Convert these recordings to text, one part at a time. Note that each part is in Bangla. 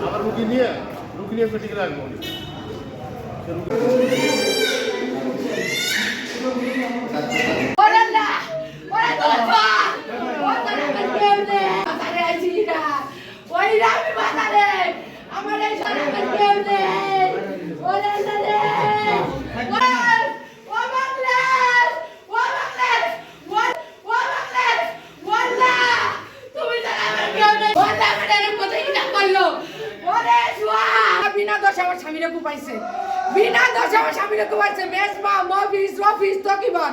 আবার রুগী নিয়ে পেটিকে রাখবো। বিনা দোষে আমার স্বামীরে কুপাইছে, বিনা দোষে আমার স্বামীরে কুপাইছে। মেজবা মফিস রফিস তকিবন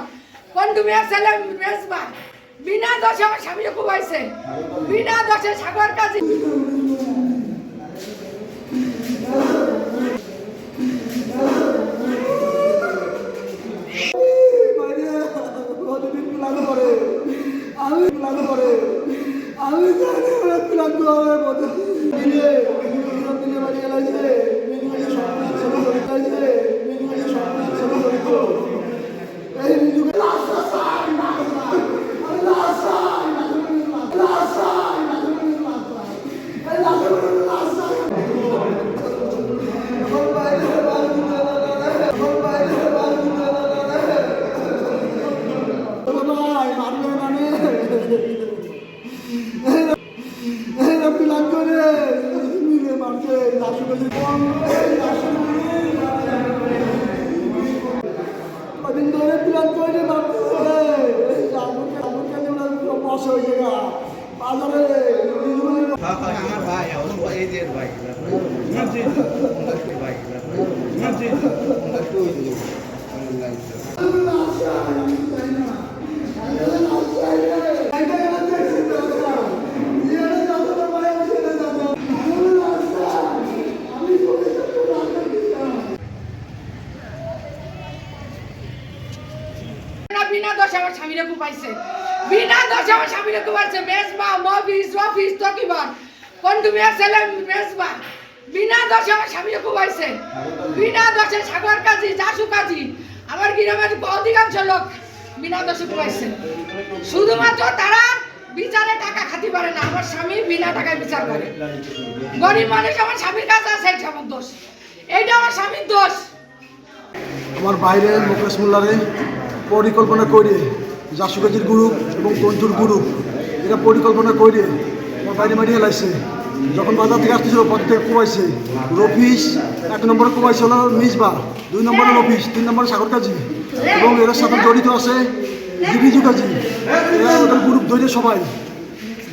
কন্ডুমিয়া ছেলে মেজবা বিনা দোষে আমার স্বামীরে কুপাইছে, বিনা দোষে সাগর কাজী। বিনা দোষে আমার স্বামীরে কুপাইছে, বিনা দোষে আমার স্বামীরে কুপাইছে। মেজবা মফিস রফিস তকিবন কন্ডুমিয়া ছেলে মেজবা বিনা দোষে আমার স্বামীরে কুপাইছে, বিনা দোষে সাগর কাজী জাসু কাজী আমার গ্রামের অধিকাংশ লোক বিনা দোষে কুপাইছে। শুধুমাত্র তারা বিচারে টাকা খাতি পারে না, আমার স্বামী বিনা টাকায় বিচার করে। গরিব মানুষ আমার স্বামীর কাছে আছে, এটা আমার দোষ, এইটা আমার স্বামীর দোষ। আমার বাইরে মুকেশ মোল্লারে পরিকল্পনা করে জাসুকাজির গ্রুপ এবং বন্ধুর গ্রুপ এটা পরিকল্পনা করে আমার বাইরে মারিয়ে লাইছে। যখন বাজার থেকে আসতেছিল পথ থেকে কুমাইছে। রফিস 1 নম্বরে কুমাইছে হলো মিজবা, 2 নম্বরে রফিস, 3 নম্বরে সাগর কাজী এবং এর সাথে জড়িত আছে বিজু কাজী। এরা ওদের গ্রুপ ধরে সবাই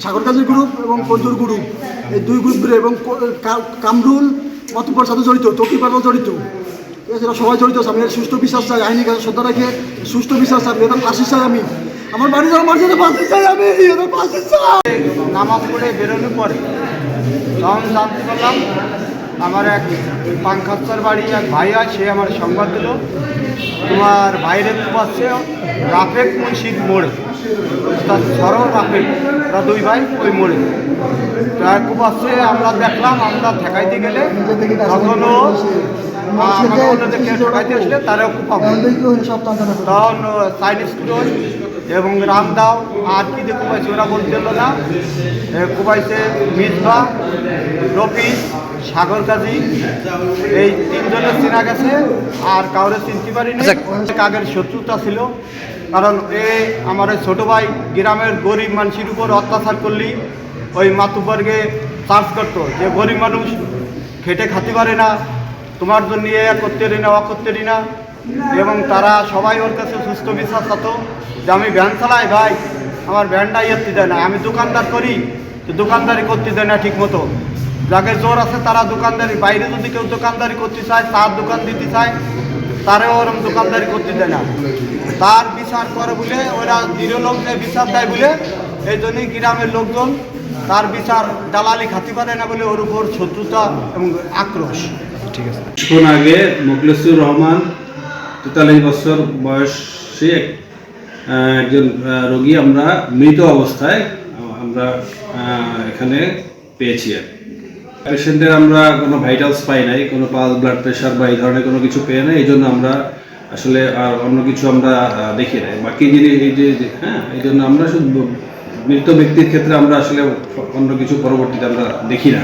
সাগর কাজীর গ্রুপ এবং বন্ধুর গ্রুপ, এই 2 গ্রুপ ধরে এবং কামরুল মাতুব্বর সাথে জড়িত, তকিবারও জড়িত, এছাড়া সবাই জড়িত আছে। আমি সুষ্ঠু বিশ্বাস চাই, আইনি কাছে শ্রদ্ধা রেখে সুষ্ঠু বিশ্বাস চাই, এদের ফাঁসি চাই। আমি আমার বাড়ি যাওয়ার মাঝে ফাঁসি চাই, আমি এদের ফাঁসি চাই। নামাজ পড়ে বেরোনোর পরে তখন জানতে পারলাম আমার এক পাঙ্খাস্তার বাড়ি এক ভাই হয়, সে আমার সংবাদ দিল তোমার বাইরে পাচ্ছে রাফেক মুন্সির মোড়ে, তার সরল রাফেক, তারা 2 ভাই ওই মোড়ে কুপাচ্ছে। আমরা দেখলাম, আমরা ঠেকাইতে গেলে তখনও আমাদের কেউ ঠেকাইতে আসলে তারাও কুপাবো। তখন চাইনিজ ফুড এবং রামদাও আর কি দিয়ে কুপাইছে ওরা বলতে হলো না। কুপাইছে মিজবা, রফিস, সাগর কাজী, এই 3 জনের চেনা গেছে, আর কাউরে চিনতে পারিনি। আগের শত্রুতা ছিল, কারণ আমার ওই ছোটো ভাই গ্রামের গরিব মানুষের উপর অত্যাচার করলি ওই মাতুব্বরকে চার্জ করতো যে গরিব মানুষ খেটে খাতে পারে না, তোমার জন্য এ করতে পারি না, অ করতে পারি না। এবং তারা সবাই ওর কাছে সুস্থ বিশ্বাস হতো যে আমি ভ্যান চালাই ভাই, আমার ভ্যানটা ইয়েতে দেয় না, আমি দোকানদার করি, দোকানদারি করতে দেয় না ঠিক মতো। যাকে জোর আছে তারা দোকানদারি, বাইরে যদি কেউ দোকানদারি করতে চায়, তার দোকান দিতে চায়, তারাও ওরকম দোকানদারি করতে দেয় না। তার বিচার করে বলে ওরা দৃঢ় লোক যে বিচার দেয় বলে, এই জন্যই গ্রামের লোকজন তার বিচার দালালি খাতে পারে না বলে ওর উপর শত্রুতা এবং আক্রোশ। ঠিক আছে। কিছুক্ষণ আগে মোখলেসুর রহমান 43 বছর বয়সী একজন রোগী আমরা মৃত অবস্থায় আমরা এখানে পেয়েছি আর পেশেন্টের আমরা কোনো ভাইটালস পাই নাই, কোনো পালস, ব্লাড প্রেশার বা এই ধরনের কোনো কিছু পেয়ে নাই। এই জন্য আমরা আসলে আর অন্য কিছু আমরা দেখি নাই। বাকি যিনি এই যে এই জন্য আমরা শুধু মৃত ব্যক্তির ক্ষেত্রে আমরা আসলে অন্য কিছু পরবর্তীতে আমরা দেখি না।